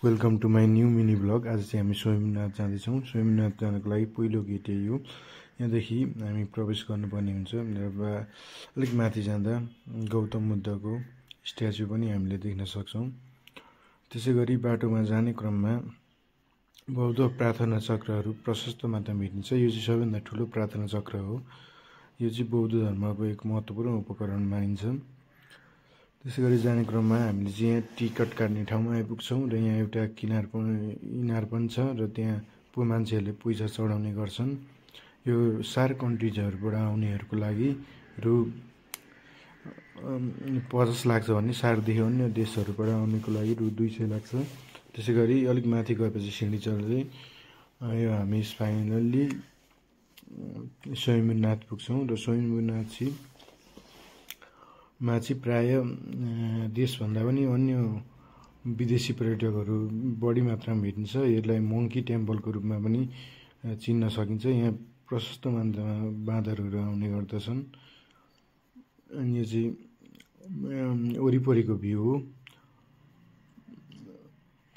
Welcome to my new mini blog. आज चाहिँ हामी स्वयंनाथ जाँदैछौँ। स्वयंनाथ जानको लागि पहिलो गेट यही हो। यहाँदेखि हामी प्रवेश गर्नुपर्ने हुन्छ र अलिक माथि जाँदा गौतम बुद्धको स्ट्याचु पनि हामीले देख्न सक्छौँ। त्यसै गरी बाटोमा जाने क्रममा बौद्ध प्रार्थना चक्रहरू प्रशस्त मात्रामा भेटिन्छ। यो चाहिँ सबैभन्दा ठुलो प्रार्थना चक्र हो। यो चाहिँ बौद्ध धर्मको एक महत्त्वपूर्ण उपकरण मानिन्छ। त्यसै गरी जाने क्रममा हामीले चाहिँ यहाँ टिकट काट्ने ठाउँमा आइपुग्छौँ र यहाँ एउटा इनार पनि छ र त्यहाँ मान्छेहरूले पैसा चढाउने गर्छन्। यो सार कन्ट्रिजहरूबाट आउनेहरूको लागि रु 50 लाग्छ भने सारदेखि अन्य देशहरूबाट आउनेको लागि रु 200 लाग्छ। त्यसै गरी अलिक माथि गएपछि सिँढी चढ्दै यो हामी फाइनल्ली स्वयंनाथ पुग्छौँ र स्वयंनाथ चाहिँ प्राय देशभन्दा पनि अन्य विदेशी पर्यटकहरू बढी मात्रामा भेटिन्छ। यसलाई मङ्की टेम्पलको रूपमा पनि चिन्न सकिन्छ। यहाँ प्रशस्त मात्रामा बाँदरहरू आउने गर्दछन्। अनि यो चाहिँ वरिपरिको भ्यू हो।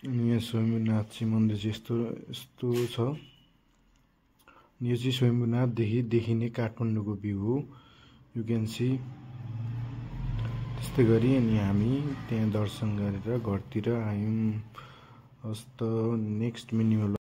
अनि यहाँ स्वयंनाथ चाहिँ मन्दिर चाहिँ यस्तो छ। यो चाहिँ स्वयंनाथदेखि देखिने काठमाडौँको भ्यू हो। You can see. त्यस्तै गरी अनि हामी त्यहाँ दर्शन गरेर घरतिर आयौँ। हस्त नेक्स्ट मिनिमल